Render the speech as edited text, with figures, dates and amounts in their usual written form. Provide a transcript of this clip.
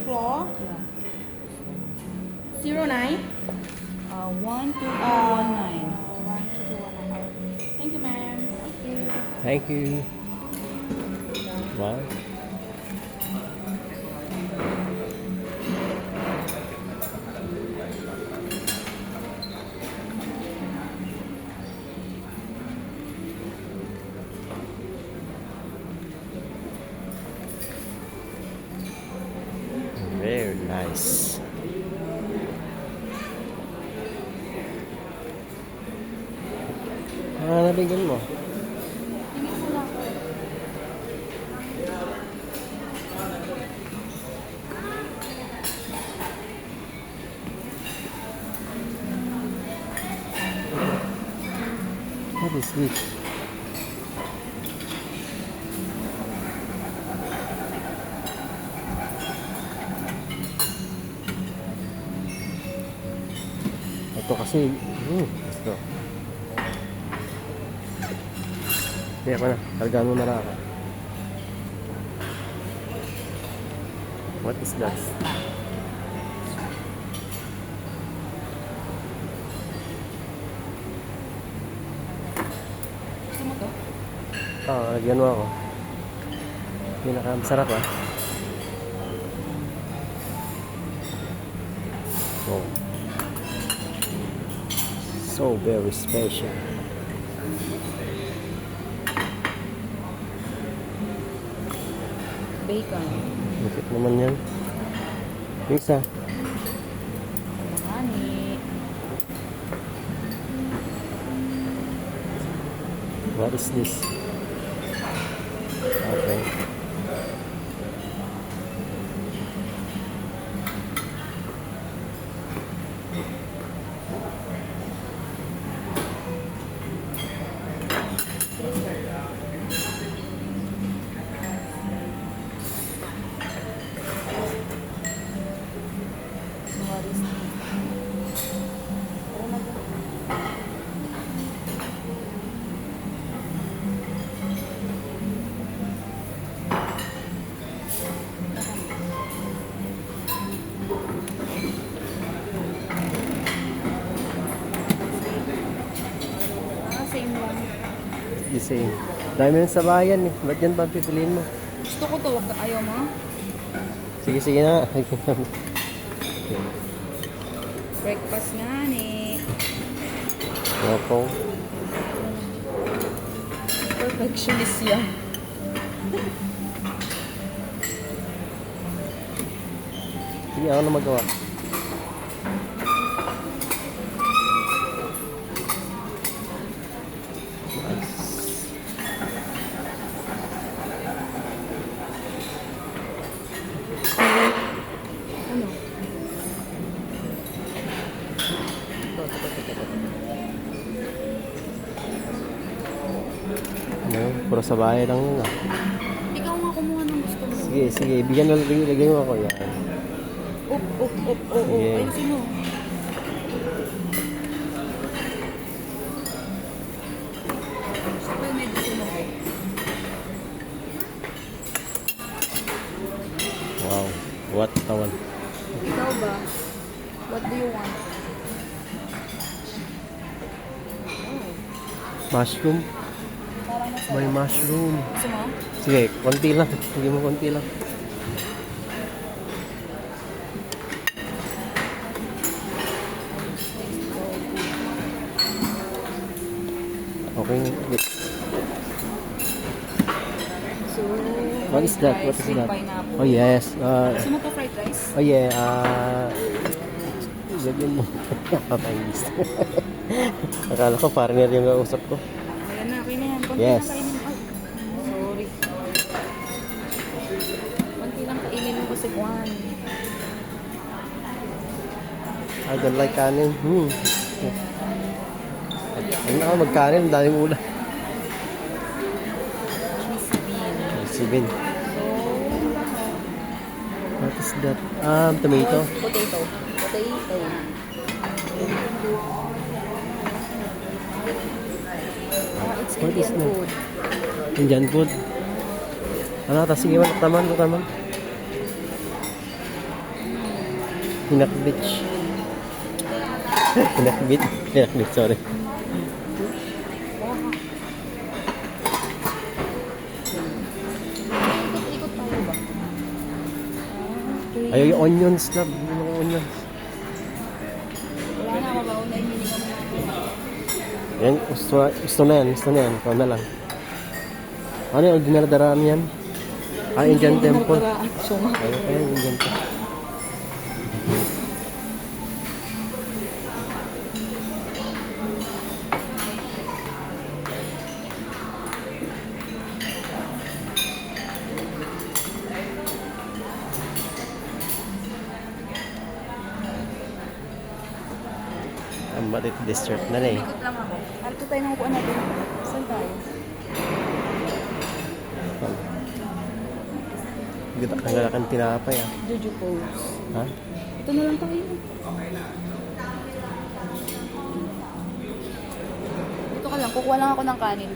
floor. Yeah. 09. 12219. 12219. Thank you, ma'am. Thank you. Thank you. Wow. Very nice. Nabigyan mo. What is this? Ito kasi, ito. Kaya ko na, kargaan mo na lang ako. What is that? Gusto mo to? Lagyan mo ako. Pinakamasarap ah. Oh. So very special. Bacon. Bakit naman yan? Yung isa. Honey. What is this? Okay. What is this? Same lang. The same. Dami na sa bayan eh. Ba't yan pa pipiliin mo? Gusto ko to. Ayaw mo? Sige, sige na. Breakfast nga ni. Opo. Perfectionist yan. Sige, ako na magawa. Ano? Ito. Ano? Puro sa bahay lang yun ah. Ikaw nga kumuha ng gusto mo. Sige, sige. Bigyan mo, lagay mo ako yan. Up. Sige. Ayusin mo. Gusto ko yung medyo sumabay. Wow. What tawan. Ikaw ba? What do you want? Mushroom. Parang masarap. May mushroom. Gusto mo? Sige, konti lang. Sige mo konti lang. Okay. So, What is that? What is with that? pineapple. Oh yes. Gusto mo to fried rice? Oh yeah. Lagyan mo. Papayis. Akala ko partner yung kausap ko. Ayan na, okay na yan. Konti Yes. lang kainin mo. Sorry. Konti lang kainin mo kasi Juan. I don't like kanin. Ayun ako magkanin. Daming ulam. Cheesy bean. Sibin. So, What is that? Tomato. Potato. It's What is Indian that? food. Indian food. Ano? Tapos sige, taman. Pinakbit. Pinakbit, sorry. Ikot-ikot tayo ba? Okay. Ay, yung onions na. Yung onions. Wala na, mabaon na yung minimum natin. Yan, gusto na yan. Ikaw na lang. Ano yung dinaradaraan yan? Ah, Indian Temple. Suma. Ano kaya yung Indian Temple? Ang malit dessert na na eh. Ikot lang ako. Alto tayo ng upuan natin. Saan tayo? Ang galakan tinapay ah. Jojo pose. Ha? Ito na lang tayo. Ito ka lang. Kukuha lang ako ng kanin.